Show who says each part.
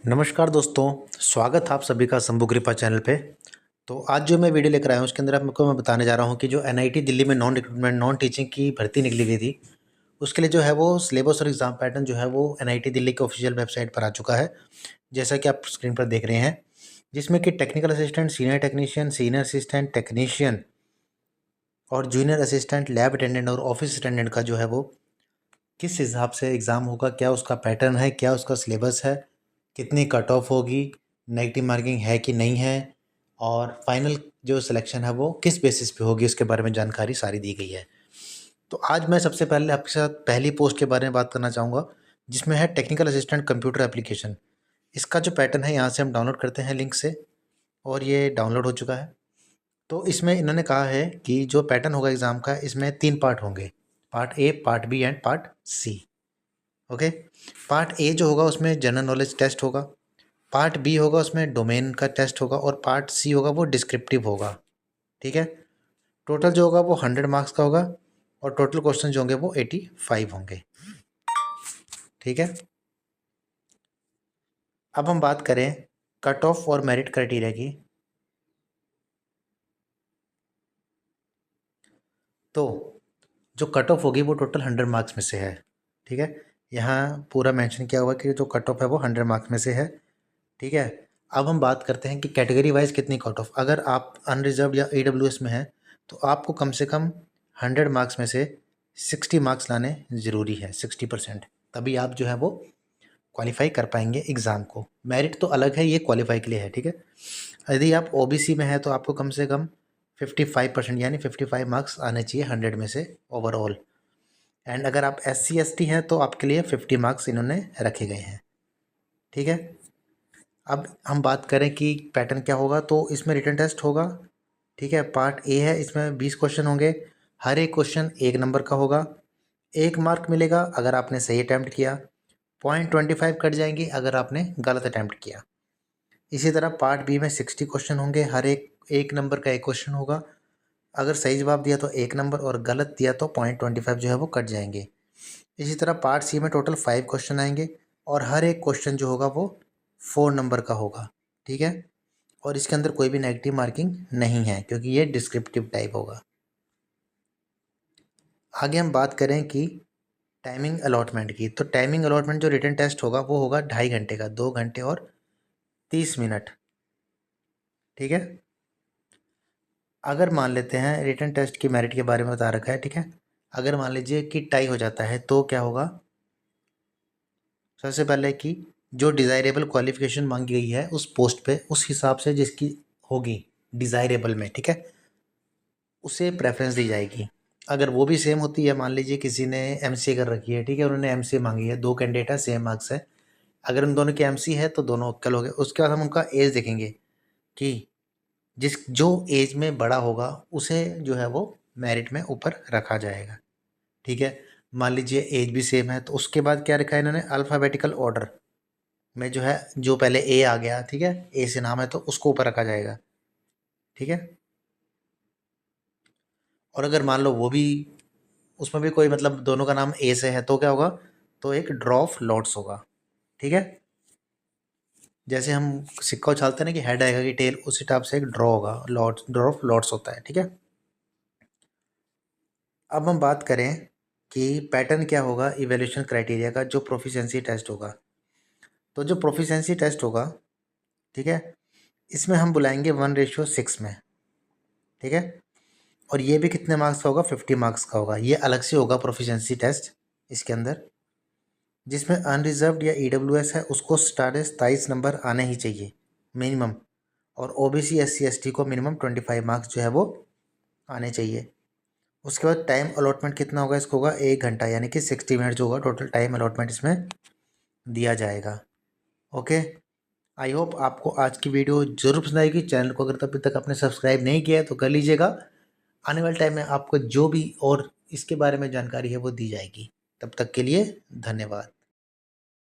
Speaker 1: नमस्कार दोस्तों, स्वागत है आप सभी का शंभू कृपा चैनल पे। तो आज जो मैं वीडियो लेकर आया हूँ उसके अंदर आपको मैं बताने जा रहा हूँ कि जो एनआईटी दिल्ली में नॉन रिक्रूटमेंट नॉन टीचिंग की भर्ती निकली गई थी, उसके लिए जो है वो सिलेबस और एग्ज़ाम पैटर्न जो है वो एनआईटी दिल्ली के ऑफिशियल वेबसाइट पर आ चुका है। जैसा कि आप स्क्रीन पर देख रहे हैं, जिसमें कि technical assistant, senior technician, senior assistant technician और जूनियर असिस्टेंट, लैब अटेंडेंट और ऑफिस अटेंडेंट का जो है वो किस हिसाब से एग्ज़ाम होगा, क्या उसका पैटर्न है, क्या उसका सिलेबस है, कितनी कट ऑफ होगी, नेगेटिव मार्किंग है कि नहीं है और फाइनल जो सिलेक्शन है वो किस बेसिस पे होगी, उसके बारे में जानकारी सारी दी गई है। तो आज मैं सबसे पहले आपके साथ पहली पोस्ट के बारे में बात करना चाहूँगा, जिसमें है टेक्निकल असिस्टेंट कंप्यूटर एप्लीकेशन। इसका जो पैटर्न है यहाँ से हम डाउनलोड करते हैं लिंक से और ये डाउनलोड हो चुका है। तो इसमें इन्होंने कहा है कि जो पैटर्न होगा एग्ज़ाम का, इसमें 3 पार्ट होंगे, part A, part B and part C. Okay. Part A जो होगा उसमें जनरल नॉलेज टेस्ट होगा, पार्ट बी होगा उसमें डोमेन का टेस्ट होगा और पार्ट सी होगा वो डिस्क्रिप्टिव होगा। ठीक है। टोटल जो होगा वो 100 मार्क्स का होगा और टोटल क्वेश्चन जो होंगे वो 85 होंगे। ठीक है। अब हम बात करें कट ऑफ और मेरिट क्राइटेरिया की। तो जो कट ऑफ होगी वो टोटल 100 मार्क्स में से है। ठीक है। यहाँ पूरा मेंशन किया हुआ कि जो कट ऑफ है वो 100 मार्क्स में से है। ठीक है। अब हम बात करते हैं कि कैटेगरी वाइज कितनी कट ऑफ। अगर आप अनरिजर्व्ड या ईडब्ल्यूएस में हैं तो आपको कम से कम 100 मार्क्स में से 60 मार्क्स लाने ज़रूरी है, 60%, तभी आप जो है वो क्वालिफाई कर पाएंगे एग्ज़ाम को। मेरिट तो अलग है, ये क्वालिफाई के लिए है। ठीक है। यदि आप ओबीसी में हैं तो आपको कम से कम 55% यानी 55 मार्क्स आने चाहिए 100 में से ओवरऑल। एंड अगर आप SC ST हैं तो आपके लिए 50 मार्क्स इन्होंने रखे गए हैं। ठीक है। अब हम बात करें कि पैटर्न क्या होगा, तो इसमें रिटन टेस्ट होगा। ठीक है। पार्ट ए है, इसमें 20 क्वेश्चन होंगे, हर एक क्वेश्चन 1 नंबर का होगा। 1 मार्क मिलेगा अगर आपने सही अटैम्प्ट किया, 0.25 कट जाएंगे अगर आपने गलत अटैम्प्ट किया। इसी तरह पार्ट बी में 60 क्वेश्चन होंगे, हर एक नंबर का 1 क्वेश्चन होगा। अगर सही जवाब दिया तो 1 नंबर और गलत दिया तो 0.25 जो है वो कट जाएंगे। इसी तरह पार्ट सी में टोटल 5 क्वेश्चन आएंगे और हर एक क्वेश्चन जो होगा वो 4 नंबर का होगा। ठीक है। और इसके अंदर कोई भी नेगेटिव मार्किंग नहीं है क्योंकि ये डिस्क्रिप्टिव टाइप होगा। आगे हम बात करें कि टाइमिंग अलॉटमेंट की, तो टाइमिंग अलॉटमेंट जो रिटन टेस्ट होगा वो होगा 2.5 घंटे का, 2 घंटे और 30 मिनट। ठीक है। अगर मान लेते हैं रिटन टेस्ट की मेरिट के बारे में बता रखा है। ठीक है। अगर मान लीजिए कि टाई हो जाता है तो क्या होगा, सबसे पहले कि जो डिज़ायरेबल क्वालिफिकेशन मांगी गई है उस पोस्ट पे उस हिसाब से जिसकी होगी डिज़ायरेबल में, ठीक है, उसे प्रेफरेंस दी जाएगी। अगर वो भी सेम होती है, मान लीजिए किसी ने एमसीए कर रखी है, ठीक है, उन्होंने एमसीए मांगी है, 2 कैंडिडेट है, सेम मार्क्स है, अगर उन दोनों की एमसी है तो दोनों इक्वल हो गए। उसके बाद हम उनका एज देखेंगे कि जिस जो एज में बड़ा होगा उसे जो है वो मेरिट में ऊपर रखा जाएगा। ठीक है। मान लीजिए एज भी सेम है तो उसके बाद क्या रखा है इन्होंने, अल्फ़ाबेटिकल ऑर्डर में जो है जो पहले ए आ गया, ठीक है, ए से नाम है तो उसको ऊपर रखा जाएगा। ठीक है। और अगर मान लो वो भी उसमें भी कोई मतलब दोनों का नाम ए से है तो क्या होगा, तो एक ड्रॉ ऑफ लॉट्स होगा। ठीक है। जैसे हम सिक्का उछालते हैं ना कि हेड आएगा कि टेल, उसी टाइप से एक ड्रॉ होगा, लॉट्स, ड्रॉ ऑफ लॉट्स होता है। ठीक है। अब हम बात करें कि पैटर्न क्या होगा इवैल्यूएशन क्राइटेरिया का, जो प्रोफिशिएंसी टेस्ट होगा। तो जो प्रोफिशिएंसी टेस्ट होगा, ठीक है, इसमें हम बुलाएंगे 1:6 में। ठीक है। और ये भी कितने मार्क्स का होगा, 50 मार्क्स का होगा। ये अलग से होगा प्रोफिशिएंसी टेस्ट इसके अंदर। जिसमें अनरिजर्व्ड या ईडब्ल्यूएस है उसको 27 नंबर आने ही चाहिए मिनिमम, और ओबीसी SC ST को मिनिमम 25 मार्क्स जो है वो आने चाहिए। उसके बाद टाइम अलॉटमेंट कितना होगा, इसको होगा 1 घंटा, यानी कि 60 मिनट जो होगा टोटल टाइम अलॉटमेंट इसमें दिया जाएगा। ओके। आई होप आपको आज की वीडियो जरूर पसंद आएगी। चैनल को अगर अभी तक आपने सब्सक्राइब नहीं किया है तो कर लीजिएगा। आने वाले टाइम में आपको जो भी और इसके बारे में जानकारी है वो दी जाएगी। तब तक के लिए धन्यवाद।